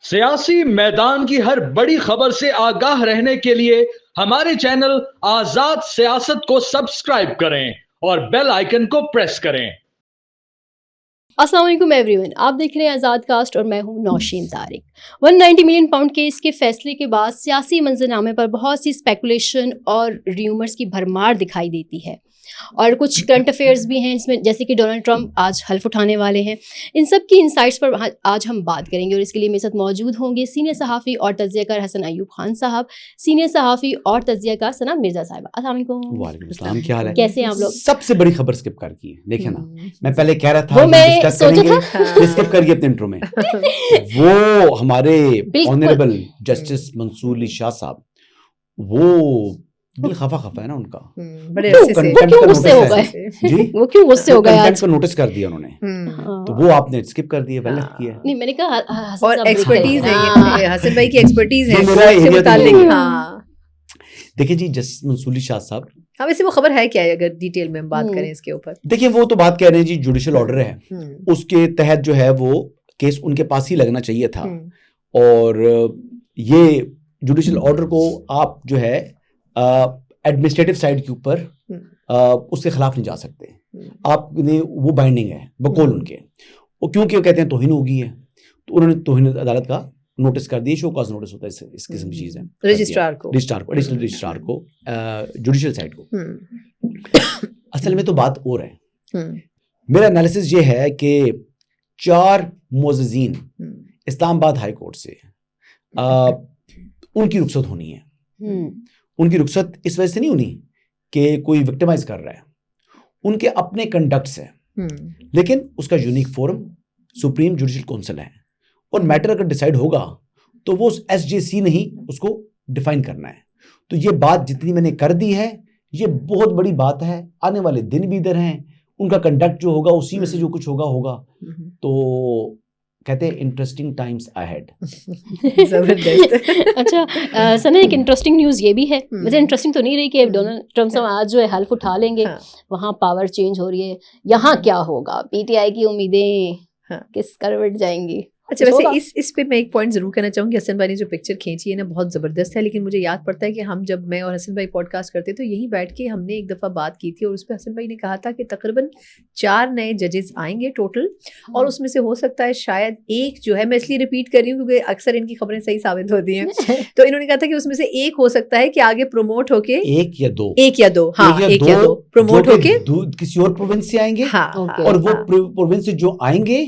سیاسی میدان کی ہر بڑی خبر سے آگاہ رہنے کے لیے ہمارے چینل آزاد سیاست کو سبسکرائب کریں اور بیل آئیکن کو پریس کریں۔ السلام علیکم ایوری ون، آپ دیکھ رہے ہیں آزاد کاسٹ اور میں ہوں Nausheen Tariq. 190 million pound case کے فیصلے کے بعد سیاسی منظرنامے پر بہت سی اسپیکولیشن اور ریومرز کی بھرمار دکھائی دیتی ہے، اور کچھ کرنٹ افیئرز بھی ہیں اس میں، جیسے کہ ڈونلڈ ٹرمپ آج حلف اٹھانے والے ہیں۔ ان سب کی انسائٹس پر آج ہم بات کریں گے، اور اس کے لیے میرے ساتھ موجود ہوں گے سینئر صحافی اور تجزیہ کار حسن ایوب خان صاحب، سینئر صحافی اور تجزیہ کار ثنا مرزا صاحبہ۔ السلام علیکم۔ وعلیکم السلام، کیا حال ہے؟ کیسے ہیں آپ لوگ؟ سب سے بڑی خبر اسکپ کر کی ہے، دیکھیں نا، میں پہلے کہہ رہا تھا وہ میں ڈسکس سوچا کریں گے، اسکپ کر گئے اپنے انٹرو میں۔ وہ ہمارے آنریبل جسٹس منصور علی شاہ صاحب، وہ بڑی خفا ہے نا، ان کا بڑے غصے ہو گئے جی، وہ کیوں غصے ہو گئے آج؟ کو نوٹس کر دیا انہوں نے، تو وہ آپ نے اسکپ کر دیا، ویل کیا ہے۔ نہیں، میں نے کہا اور ایکسپرٹیز ہے یہ، حسن بھائی کی ایکسپرٹیز ہے اس سے متعلق۔ ہاں دیکھیں جی، جسٹس منصور علی شاہ صاحب، ہاں ویسے وہ خبر ہے کیا ہے اگر ڈیٹیل میں ہم بات کریں اس کے اوپر؟ دیکھیں وہ تو بات کہہ رہے ہیں جی، جوڈیشل آرڈر ہے، اس کے تحت جو ہے وہ کیس ان کے پاس ہی لگنا چاہیے تھا، اور یہ جوڈیشل آرڈر کو آپ جو ہے ایڈمنسٹریٹو سائڈ کے اوپر اس کے خلاف نہیں جا سکتے، آپ نے وہ بائنڈنگ ہے بقول ان کے، وہ کیونکہ وہ کہتے ہیں توہین ہوگی ہے، تو انہوں نے توہین عدالت کا نوٹس کر دیا، شو کاز نوٹس ہوتا ہے اس قسم کی چیز ہے، رجسٹرار کو ایڈیشنل رجسٹرار کو، جوڈیشل سائڈ کو۔ اصل میں تو بات اور ہے، میرا انالیسس یہ ہے کہ 4 معززین اسلام آباد ہائی کورٹ سے ان کی رخصت ہونی ہے۔ ان کی رخصت اس وجہ سے نہیں ہونی کہ کوئی وکٹمائز کر رہا ہے، ان کے اپنے کنڈکٹس ہیں، لیکن اس کا unique forum supreme judicial council ہے، اور میٹر اگر ڈیسائیڈ ہوگا تو وہ ایس جے سی نہیں اس کو ڈیفائن کرنا ہے۔ تو یہ بات جتنی میں نے کر دی ہے، یہ بہت بڑی بات ہے، آنے والے دن بھی ادھر ہیں، ان کا کنڈکٹ جو ہوگا اسی میں سے جو کچھ ہوگا، تو کہتے ہیں انٹرسٹنگ ٹائمز اہیڈ۔ زبردست۔ اچھا ثنا، ایک انٹرسٹنگ نیوز یہ بھی ہے، مجھے انٹرسٹنگ تو نہیں رہی کہ ڈونلڈ ٹرمپ صاحب آج جو ہے حلف اٹھا لیں گے، وہاں پاور چینج ہو رہی ہے، یہاں کیا ہوگا؟ پی ٹی آئی کی امیدیں کس کروٹ جائیں گی؟ اچھا ویسے اس پہ میں ایک پوائنٹ ضرور کہنا چاہوں گی، حسن بھائی نے جو پکچر کھینچی ہے نا بہت زبردست ہے، لیکن مجھے یاد پڑتا ہے کہ ہم جب میں اور حسن بھائی پوڈ کاسٹ کرتے تو یہیں بیٹھ کے ہم نے ایک دفعہ بات کی تھی، اور اس پہ حسن بھائی نے کہا تھا کہ تقریباً 4 نئے ججز آئیں گے ٹوٹل، اور اس میں سے ہو سکتا ہے شاید ایک جو ہے، میں اس لیے ریپیٹ کر رہی ہوں کیونکہ اکثر ان کی خبریں صحیح ثابت ہوتی ہیں، تو انہوں نے کہا تھا کہ اس میں سے ایک ہو سکتا ہے کہ آگے پروموٹ ہو کے ایک یا دو پروموٹ ہو کے کسی اور پروونس سے آئیں گے، اور وہ پروونس سے جو آئیں گے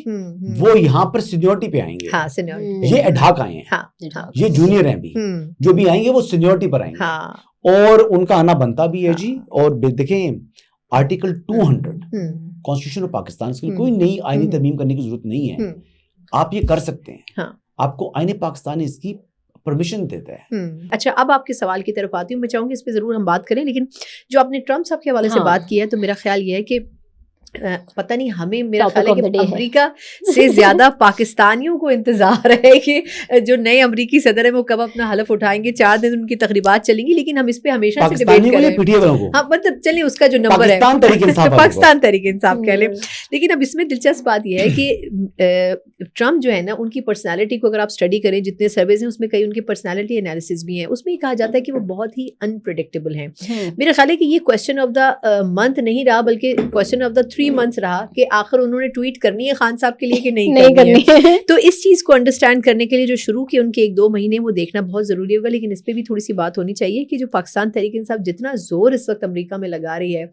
وہ یہاں پر سینیورٹی پہ آئیں گے، یہ ایڈھاک آئے ہیں، یہ جونیئر ہیں بھی، جو بھی آئیں گے وہ سینیورٹی پر آئیں گے، اور ان کا آنا بنتا بھی ہے جی۔ اور دیکھیں آرٹیکل 200 کانسٹیٹیوشن آف پاکستان کے لیے کوئی نئی آئینی ترمیم کرنے کی ضرورت نہیں ہے، آپ یہ کر سکتے ہیں، آپ کو آئین پاکستان اس کی پرمیشن دیتا ہے۔ اچھا اب آپ کے سوال کی طرف آتی ہوں، میں چاہوں گی اس پہ ضرور ہم بات کریں، لیکن جو آپ نے ٹرمپ صاحب کے حوالے سے بات کی ہے تو میرا خیال یہ ہے کہ پتہ نہیں ہمیں، میرا خیال ہے کہ امریکہ سے زیادہ پاکستانیوں کو انتظار ہے کہ جو نئے امریکی صدر ہیں وہ کب اپنا حلف اٹھائیں گے، 4 دن ان کی تقریبات چلیں گی، لیکن ہم اس پہ ہمیشہ سے ڈیبیٹ کر رہے ہیں، ہاں مطلب چلیے اس کا جو نمبر ہے پاکستان تحریک انصاف کہہ لیں، لیکن اب اس میں دلچسپ بات یہ ہے کہ ٹرمپ جو ہے نا، ان کی پرسنالٹی کو اگر آپ اسٹڈی کریں، جتنے سرویز ہیں اس میں کئی ان کے پرسنالٹی انالیسز بھی ہیں، اس میں یہ کہا جاتا ہے کہ وہ بہت ہی انپریڈکٹیبل ہیں۔ میرا خیال ہے کہ یہ کوسچن آف دا منتھ نہیں رہا، بلکہ کوسچن آف دا 3 منتھس رہا کہ آخر انہوں نے ٹویٹ کرنی ہے خان صاحب کے لیے کہ نہیں کرنی ہے۔ تو اس چیز کو انڈرسٹینڈ کرنے کے لیے جو شروع کی ان کے 1-2 مہینے وہ دیکھنا بہت ضروری ہوگا، لیکن اس پہ بھی تھوڑی سی بات ہونی چاہیے کہ جو پاکستان تحریک انصاف جتنا زور اس وقت امریکہ میں لگا رہی ہے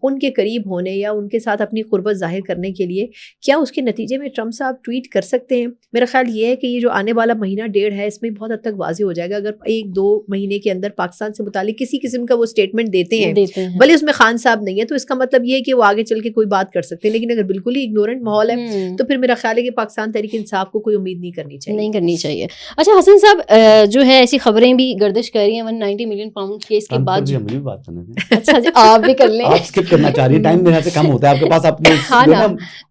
ان کے قریب ہونے یا ان کے ساتھ اپنی قربت ظاہر کرنے کے لیے، کیا اس کے نتیجے میں ٹرمپ صاحب ٹویٹ کر سکتے ہیں؟ میرا خیال یہ ہے کہ یہ جو آنے والا مہینہ 1.5 ہے اس میں بہت حد تک واضح ہو جائے گا، اگر 1-2 مہینے کے اندر پاکستان سے متعلق کسی قسم کا وہ اسٹیٹمنٹ دیتے ہیں، بھلے اس میں خان صاحب نہیں ہے، تو اس کا مطلب یہ ہے کہ وہ آگے چل کے کوئی بات کر سکتے ہیں، لیکن اگر بالکل ہی اگنورنٹ ماحول ہے تو پھر میرا خیال ہے کہ پاکستان تحریک انصاف کو کوئی امید نہیں کرنی چاہیے۔ اچھا حسن صاحب، جو ہے ایسی خبریں بھی گردش کر رہی ہیں 190 ملین پاؤنڈ کیس کے بعد، اچھا جی آپ بھی کر لیں، آپ اسکپ کرنا چاہ رہی ہیں، ٹائم میرے سے کم ہوتا ہے آپ کے پاس، آپ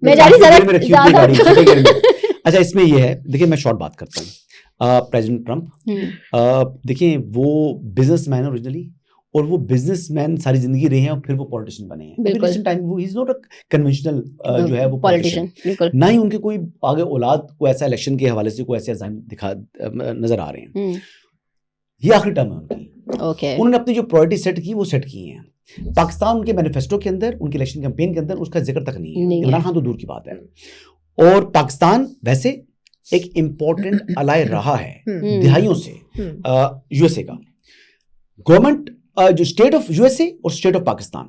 میں جا رہی ذرا۔ اچھا اس میں یہ ہے، دیکھیں میں شارٹ بات کرتا ہوں، پریزیڈنٹ ٹرمپ دیکھیں وہ بزنس مین اوریجنلی، اور وہ بزنس مین ساری زندگی رہے ہیں اور پھر وہ پولیٹیشین بنے ہیں. ریسنٹ ٹائم وہ از ناٹ اے کنونشنل جو ہے وہ پولیٹیشین, نہ ہی ان کے کوئی آگے اولاد کو ایسا الیکشن کے حوالے سے کوئی ایسے عزائم نظر آ رہے ہیں. یہ آخری ٹرم ہے ان کی. انہوں نے اپنی جو پرائرٹی سیٹ کی وہ سیٹ کی ہیں. پاکستان ان کے مینیفیسٹو کے اندر, ان کے الیکشن کیمپین کے اندر اس کا ذکر تک نہیں ہے. عمران خان تو دور کی بات ہے. اور پاکستان ویسے ایک امپورٹنٹ الائے رہا ہے دہائیوں سے یو ایس اے کا. گورنمنٹ جو state of U S A اور اسٹیٹ آف پاکستان,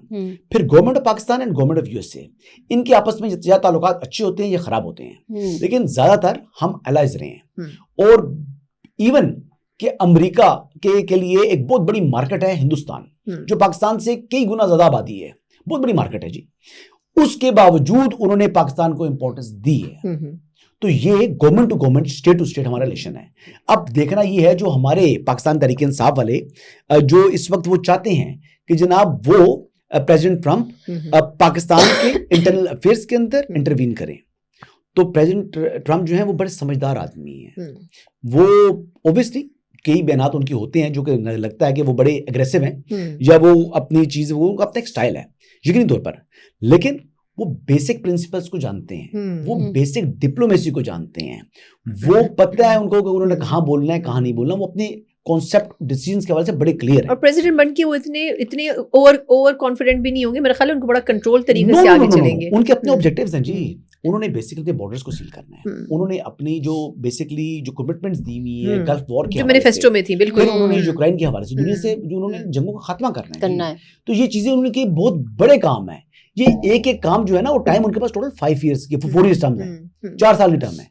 پھر government of Pakistan and government of U S A, ان کے آپس میں یا تعلقات اچھے ہوتے ہیں یا خراب ہوتے ہیں, لیکن زیادہ تر ہم الائز رہے ہیں. اور ایون کہ امریکہ کے لیے ایک بہت بڑی مارکیٹ ہے ہندوستان, جو پاکستان سے کئی گنا زیادہ آبادی ہے, بہت بڑی مارکیٹ ہے جی. اس کے باوجود انہوں نے پاکستان کو امپورٹنس دی ہے. تو یہ government to government, state to state ہمارا ریلیشن ہے. اب دیکھنا یہ ہے جو ہمارے پاکستان تحریک انصاف والے جو اس وقت وہ چاہتے ہیں کہ جناب وہ پریزیڈنٹ ٹرمپ پاکستان کے انٹرنل افیئرس کے اندر انٹروین کریں. تو پریزیڈنٹ ٹرمپ جو ہیں وہ بڑے سمجھدار آدمی ہیں. وہ اوبیسلی کئی بیانات ان کی ہوتے ہیں جو کہ لگتا ہے کہ وہ بڑے اگریسو ہیں یا وہ اپنی چیز, وہ اپنا ایک سٹائل ہے یقینی طور پر, لیکن وہ بیسک پرنسپلز کو جانتے ہیں, وہ بیسک ڈپلومیسی کو جانتے ہیں. وہ پتہ ہے ان کو کہ انہوں نے کہاں بولنا ہے کہاں نہیں بولنا. وہ اپنے کانسیپٹ ڈیسیژنز کے حوالے سے بڑے کلیئر ہیں. اور پریزیڈنٹ بن کے وہ اتنے اوور کانفیڈنٹ بھی نہیں ہوں گے. میرا خیال ہے ان کو بڑا کنٹرول طریقے سے آگے چلیں گے. ان کے اپنے آبجیکٹیوز ہیں جی. انہوں نے بیسیکلی بارڈرز کو سیل کرنا ہے. انہوں نے اپنی جو بیسیکلی جو کمٹمنٹس دی ہوئی ہیں گلف وار کے مینیفیسٹو میں تھی, بالکل انہوں نے یوکرائن کے حوالے سے دنیا سے جو انہوں نے جنگوں کا خاتمہ کرنا ہے. تو یہ چیزیں انہوں نے کی بہت بڑے کام ہیں. یہ ایک ایک کام جو ہے نا وہ ٹائم ان کے پاس ٹوٹل 5 ایئرس کی 4 ایئرس ٹرم ہے, 4 سال کی ٹرم ہے.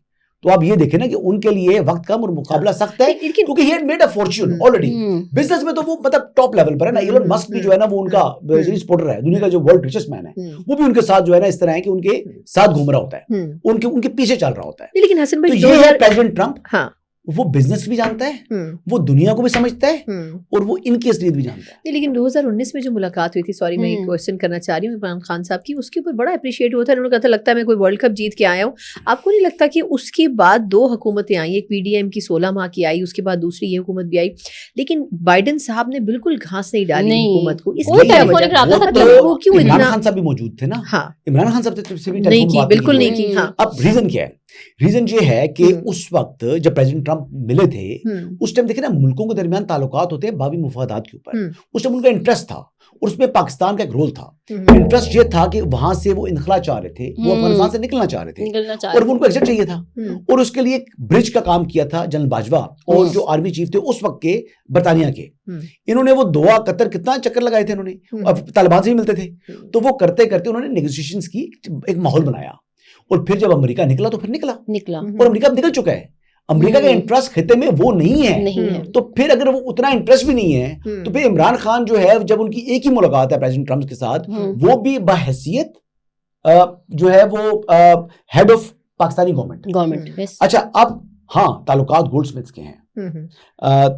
تو آپ یہ دیکھیں نا کہ ان کے لیے وقت کم اور مقابلہ سخت ہے, کیونکہ he had made a fortune already. Business میں تو وہ مطلب ٹاپ لیول پر ہے نا. ایلن مسک بھی جو ہے نا وہ ان کا سپورٹر ہے, دنیا کا جو ورلڈ ریچسٹ مین ہے, وہ بھی ان کے ساتھ جو ہے نا اس طرح ہے کہ ان کے ساتھ گھوم رہا ہوتا ہے, ان کے پیچھے چل رہا ہوتا ہے. لیکن حسن بھائی یہ ہے پریزیڈنٹ ٹرمپ. وہ بزنس بھی جانتا ہے, وہ دنیا کو بھی سمجھتا ہے, اور وہ ان کی اصلیت بھی جانتا ہے. لیکن 2019 میں جو ملاقات ہوئی تھی, سوری میں ایک کوشچن کرنا چاہ رہی ہوں عمران خان صاحب کی, اس کے اوپر بڑا اپریشیٹ ہوا تھا. انہوں نے کہا تھا لگتا ہے میں کوئی ورلڈ کپ جیت کے آیا ہوں. آپ کو نہیں لگتا کہ اس کے بعد 2 حکومتیں آئیں, ایک پی ڈی ایم کی 16 ماہ کی آئی, اس کے بعد دوسری یہ حکومت بھی آئی, لیکن بائیڈن صاحب نے بالکل گھاس نہیں ڈالی حکومت کو. اس کی عمران خان صاحب بھی موجود تھے نا. ہاں, عمران خان صاحب سے بھی نہیں کی, بالکل نہیں کی. ہاں, اب ریزن کیا ہے؟ ریزن یہ ہے کہ اس وقت جب پریزیڈنٹ ٹرمپ ملے تھے, اس ٹائم دیکھیں نا ملکوں کے درمیان تعلقات ہوتے ہیں بابی مفادات کے اوپر. اس ٹائم ان کا انٹرسٹ تھا, اور اس میں پاکستان کا ایک رول تھا. انٹرسٹ یہ تھا کہ وہاں سے وہ انخلا چاہ رہے تھے, وہ افغانستان سے نکلنا چاہ رہے تھے, اور وہ ان کو ایگزٹ چاہیے تھا. اور اس کے لیے ایک برج کا کام کیا تھا جنرل باجوہ اور جو آرمی چیف تھے اس وقت کے برطانیہ کے. انہوں نے وہ دعا قطر کتنا چکر لگائے تھے انہوں نے, اب طالبان سے ہی ملتے تھے. تو وہ کرتے کرتے انہوں نے نیگوشیشنز کی, ایک ماحول بنایا. اور پھر جب امریکہ نکلا تو پھر نکلا, اور امریکہ نکل چکا ہے. امریکہ کا انٹرسٹ خطے میں وہ نہیں ہے. تو پھر اگر وہ اتنا انٹرسٹ بھی نہیں ہے تو پھر عمران خان جو ہے جب ان کی ایک ہی ملاقات ہے پریزیڈنٹ ٹرمپ کے ساتھ, وہ بھی بحیثیت جو ہے وہ ہیڈ آف پاکستانی گورنمنٹ. اچھا اب ہاں تعلقات گولڈ سمتھ کے ہیں,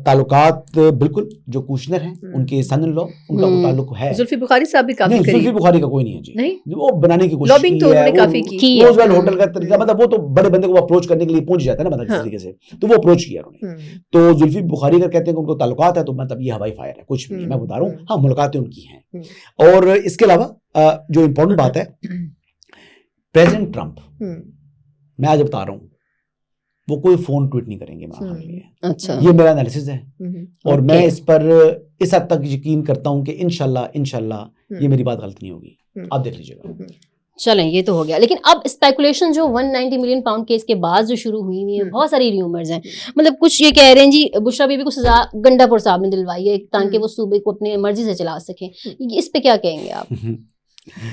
تعلقات بالکل جو کوشنر ہیں ان کے سن ان لا, ان کا وہ تعلق ہے. زلفی بخاری صاحب بھی کافی قریب. زلفی بخاری کا کوئی نہیں ہے جی, نہیں وہ بنانے کی کوشش لابنگ تو انہوں نے کافی کی. روزویل ہوٹل کا طریقہ, مطلب وہ تو بڑے بندے کو اپروچ کرنے کے لیے پہنچ جاتا ہے نا بندہ کس طریقے سے, تو وہ اپروچ کیا انہوں نے. تو زلفی بخاری اگر کہتے ہیں کہ ان کو تعلقات ہے تو مطلب یہ ہوائی فائر ہے, کچھ بھی نہیں, میں بتا رہا ہوں. ہاں ملاقاتیں ان کی ہیں. اور اس کے علاوہ جو امپورٹنٹ بات ہے, پریزیڈنٹ ٹرمپ, میں آج بتا رہا ہوں, وہ کوئی فون ٹویٹ نہیں کریں گے عمران خان کے لیے. اچھا, یہ میرا انالیسس ہے, اور میں اس پر اس حد تک یقین کرتا ہوں کہ انشاءاللہ یہ میری بات غلط نہیں ہوگی. آپ دیکھ لیجیے گا. چلیں یہ تو ہو گیا. لیکن اب اسپیکولیشن جو 190 ملین پاؤنڈ کیس کے بعد جو شروع ہوئی ہوئی ہیں, بہت ساری ریومرز ہیں. مطلب کچھ یہ کہہ رہے ہیں جی بشرا بیوی کو سزا گنڈا پور صاحب نے دلوائی ہے تاکہ وہ صوبے کو اپنے مرضی سے چلا سکیں. اس پہ کیا کہیں گے آپ؟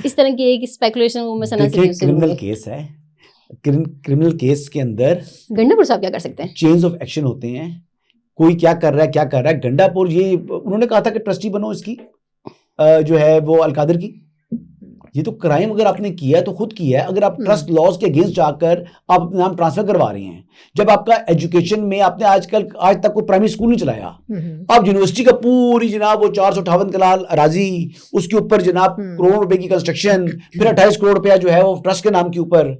اس طرح کی ایک اسپیکولیشن وہ مثلا کرمنل کیس ہے, کرمنل کیس کے اندر گنڈا پور صاحب کیا کر سکتے ہیں؟ چینز آف ایکشن ہوتے ہیں. کوئی کیا کر رہا ہے. گنڈا پور یہ انہوں نے کہا تھا کہ ٹرسٹی بنو اس کی جو ہے وہ القادر کی, یہ تو کرائم اگر آپ نے کیا ہے تو خود کیا ہے. اگر آپ ٹرسٹ لاز کے اگینسٹ جا کر آپ اپنا نام ٹرانسفر کروا رہے ہیں, جب آپ کا ایجوکیشن میں آپ نے آج تک کوئی پرائمری اسکول نہیں چلایا, آپ یونیورسٹی کا پوری جناب وہ 458 کنال اراضی, اس کے اوپر جناب کروڑ روپے کی کنسٹرکشن, پھر 28 کروڑ روپیہ جو ہے وہ ٹرسٹ کے نام کے اوپر,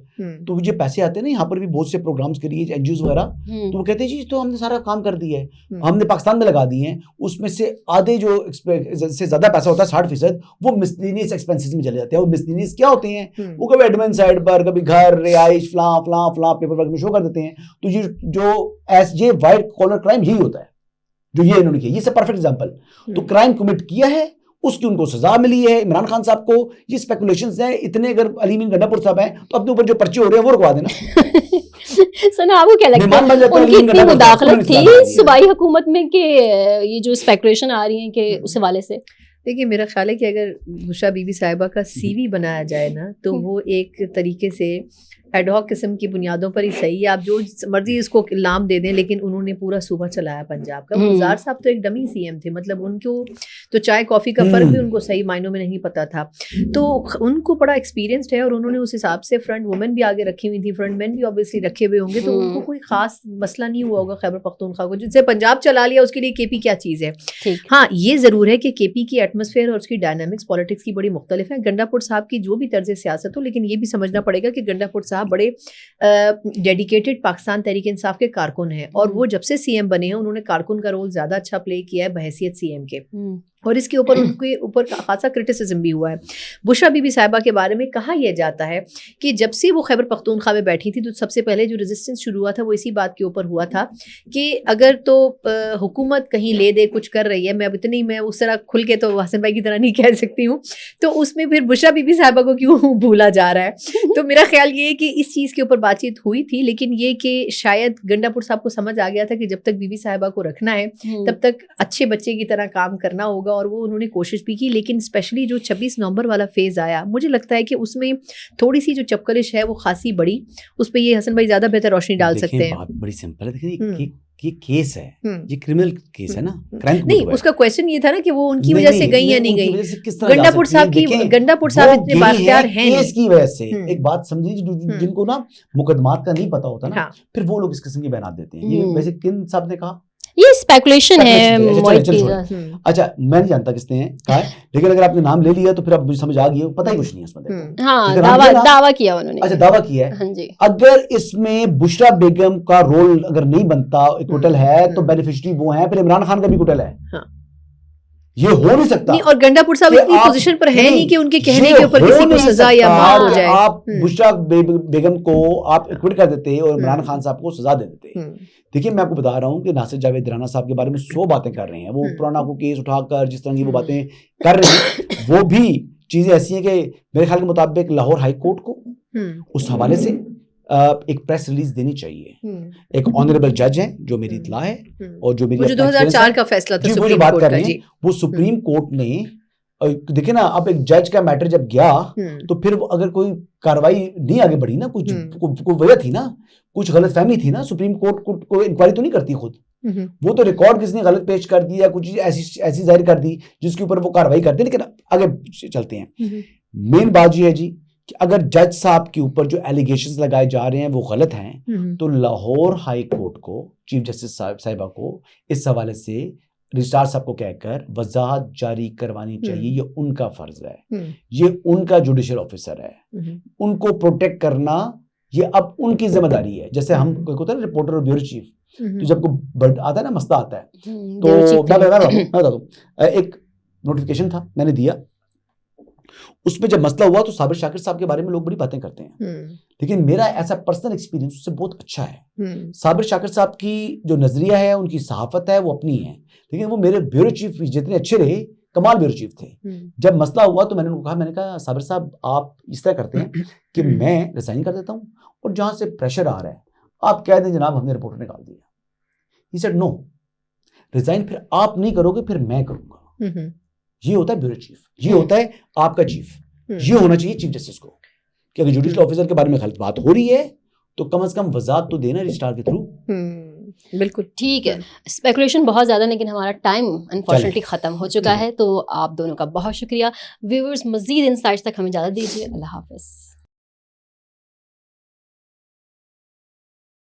تو مجھے پیسے آتے ہیں نا یہاں پر بھی بہت سے پروگرامز کے لیے, این جی اوز وغیرہ, تو وہ کہتے ہیں جی تو ہم نے سارا کام کر دیا ہے, ہم نے پاکستان میں لگا دیے ہیں, اس میں سے آدھے جو سے زیادہ پیسہ ہوتا ہے 60% وہ مسلینیس ایکسپینسز میں چلے جاتے ہیں. وہ مسلینیس کیا ہوتے ہیں, وہ کبھی ایڈمن سائڈ پر, کبھی گھر, رہائش, فلاں فلاں فلاں پیپر ورک میں شو کر دیتے ہیں. تو یہ جو یہ وائٹ کالر کرائم یہی ہوتا ہے جو یہ انہوں نے کیا, یہ سب پرفیکٹ ایگزامپل. تو کرائم کمٹ کیا ہے, اس کی ان کو سزا ملی ہے. عمران خان صاحب کو یہ اسپیکولیشنز ہیں اتنے, اگر علی امین گنڈا پور صاحب ہیں تو اپنے اوپر جو پرچے ہو رہے ہیں وہ رکوا دینا. سنا آپ کو کیا لگتا ہے ان کی اتنی مداخلت تھی صوبائی حکومت میں کہ یہ جو اسپیکولیشن آ رہی ہیں کہ اس حوالے سے؟ دیکھیے میرا خیال ہے کہ اگر بشرا بی بی صاحبہ کا سی وی بنایا جائے نا تو وہ ایک طریقے سے ایڈ ہاک قسم کی بنیادوں پر ہی صحیح ہے. آپ جو مرضی اس کو نام دے دیں, لیکن انہوں نے پورا صوبہ چلایا پنجاب کا. گلزار صاحب تو ایک ڈمی سی ایم تھے, مطلب ان کو تو چائے کافی کا فرق بھی ان کو صحیح معنوں میں نہیں پتا تھا. تو ان کو بڑا ایکسپیرینسڈ ہے, اور انہوں نے اس حساب سے فرنٹ وومن بھی آگے رکھی ہوئی تھی, فرنٹ مین بھی آبویسلی رکھے ہوئے ہوں گے, تو ان کو کوئی خاص مسئلہ نہیں ہوا ہوگا خیبر پختونخوا کو, جن سے پنجاب چلا لیا اس کے لیے کے پی کیا چیز ہے. ہاں یہ ضرور ہے کہ کے پی کی ایٹماسفیئر اور اس کی ڈائنامکس پالیٹکس کی بڑی مختلف ہے. گنڈا پور صاحب کی جو بھی طرز سیاست ہو, لیکن یہ بھی سمجھنا پڑے گا کہ گنڈا پور صاحب بڑے ڈیڈیکیٹڈ پاکستان تحریک انصاف کے کارکن ہیں, اور وہ جب سے سی ایم بنے ہیں انہوں نے کارکن کا رول زیادہ اچھا پلے کیا ہے بحیثیت سی ایم کے, اور اس کے اوپر ان کے اوپر خاصا کرٹیسزم بھی ہوا ہے. بشرا بی بی صاحبہ کے بارے میں کہا یہ جاتا ہے کہ جب سے وہ خیبر پختونخوا میں بیٹھی تھی تو سب سے پہلے جو ریزسٹنس شروع ہوا تھا وہ اسی بات کے اوپر ہوا تھا کہ اگر تو حکومت کہیں لے دے کچھ کر رہی ہے, میں اب اتنی میں اس طرح کھل کے تو حسن بھائی کی طرح نہیں کہہ سکتی ہوں, تو اس میں پھر بشرا بی بی صاحبہ کو کیوں بھولا جا رہا ہے. تو میرا خیال یہ ہے کہ اس چیز کے اوپر بات چیت ہوئی تھی, لیکن یہ کہ شاید گنڈا پور صاحب کو سمجھ آ گیا تھا کہ جب تک بی بی صاحبہ کو رکھنا ہے تب تک اچھے بچے کی طرح کام کرنا ہوگا, اور وہ انہوں نے کوشش بھی کی. لیکن اسپیشلی جو 26 نومبر والا فیز آیا, مجھے لگتا ہے کہ اس میں تھوڑی سی جو چپکلش ہے وہ خاصی بڑی, اس پہ یہ حسن بھائی زیادہ بہتر روشنی ڈال سکتے ہیں. بات بڑی سمپل ہے, دیکھیں یہ کیس ہے, یہ کرمنل کیس ہے نا, نہیں اس کا کویسچن یہ تھا نا کہ وہ ان کی وجہ سے گئی یا نہیں گئی. گنڈا پور صاحب اتنے بااختیار ہیں کیس کی وجہ سے. ایک بات سمجھیے, جن کو نا مقدمات کا نہیں پتا ہوتا نا, پھر وہ لوگ اس قسم کی بیانات دیتے ہیں. یہ ویسے کن صاحب نے کہا, یہ اسپیکولیشن ہے. اچھا میں نہیں جانتا کس نے کہا ہے, لیکن اگر آپ نے نام لے لیا تو پھر اب مجھے سمجھ آ گئی, پتہ ہی کچھ نہیں ہے اس میں. ہاں دعویٰ کیا انہوں نے. اچھا دعویٰ کیا ہے. اگر اس میں بشرا بیگم کا رول اگر نہیں بنتا, اکوٹل ہے, تو بینیفیشری وہ ہیں, پھر عمران خان کا بھی اکوٹل ہے. یہ ہو نہیں سکتا. اور گنڈا پور صاحب اتنی پوزیشن پر ہے نہیں کہ ان کے کہنے کے اوپر کسی کو سزا یا مار ہو جائے. آپ بشرا بیگم کو آپ ایکوٹ کر دیتے اور عمران خان صاحب کو سزا دے دیتے. دیکھیے میں آپ کو بتا رہا ہوں کہ ناصر جاوید رانا صاحب کے بارے میں 100 باتیں کر رہے ہیں, وہ پرانا کو کیس اٹھا کر جس طرح کی وہ باتیں کر رہے ہیں, وہ بھی چیزیں ایسی ہیں کہ میرے خیال کے مطابق لاہور ہائی کورٹ کو اس حوالے سے ایک پریس ریلیز دینی چاہیے. ایک آنریبل جج ہیں جو میری اطلاع ہے, اور جو میری 2004 کا فیصلہ تھا وہ جو بات کر رہے ہیں, وہ سپریم کورٹ نے دیکھیں نا, اب ایک جج کا میٹر جب گیا تو پھر اگر کوئی کاروائی نہیں آگے بڑھی نا, کوئی وجہ تھی نا, کچھ غلط فہمی تھی نا, سپریم کورٹ کو انکوائری تو نہیں کرتی خود, وہ تو ریکارڈ کس نے غلط پیش کر دیا, کچھ چیز ایسی ظاہر کر دی جس کے اوپر وہ کاروائی کرتے ہیں. لیکن آگے چلتے ہیں. مین بات یہ ہے جی کہ اگر جج صاحب کے اوپر جو ایلیگیشنز لگائے جا رہے ہیں وہ غلط ہیں, تو لاہور ہائی کورٹ کو, چیف جسٹس صاحبہ کو اس حوالے سے رجسٹرار صاحب کو کہہ کر وضاحت جاری کروانی چاہیے. یہ ان کا فرض ہے, یہ ان کا جوڈیشل آفیسر ہے, ان کو پروٹیکٹ کرنا یہ اب ان کی ذمہ داری ہے. جیسے ہم کوئی ہوتا ہے نا رپورٹر اور بیورو چیف, تو جب کوئی آتا ہے نا مسئلہ آتا ہے, تو ایک نوٹیفیکیشن تھا میں نے دیا, اس میں جب مسئلہ ہوا تو صابر شاکر صاحب کے بارے میں لوگ بڑی باتیں کرتے ہیں, لیکن میرا ایسا پرسنل ایکسپیرینس اس سے بہت اچھا ہے. صابر شاکر صاحب کی جو نظریہ ہے, ان کی صحافت ہے, وہ اپنی ہے, لیکن وہ میرے بیورو چیف جتنے اچھے رہے, کمال بیورو چیف تھے. جب مسئلہ ہوا تو میں نے ان کو کہا, میں نے کہا صابر صاحب آپ اس طرح کرتے ہیں کہ میں ریزائن کر دیتا ہوں, اور جہاں سے پریشر آ رہا ہے آپ کہہ دیں جناب ہم نے رپورٹ نکال دیا. ہی سیڈ نو, ریزائن پھر آپ نہیں کرو گے, پھر میں کروں گا. یہ ہوتا ہے بیورو چیف, یہ ہوتا ہے آپ کا چیف. یہ ہونا چاہیے چیف جسٹس کو کہ اگر جوڈیشل آفیسر کے بارے میں غلط بات ہو رہی ہے تو کم از کم وضاحت تو دینا رجسٹرار کے تھرو. بالکل ٹھیک ہے. اسپیکولیشن بہت زیادہ لیکن ہمارا ٹائم انفارچونیٹلی ختم ہو چکا ہے, تو آپ دونوں کا بہت شکریہ. ویورز مزید انسائٹس تک ہمیں اجازت دیجیے. اللہ حافظ.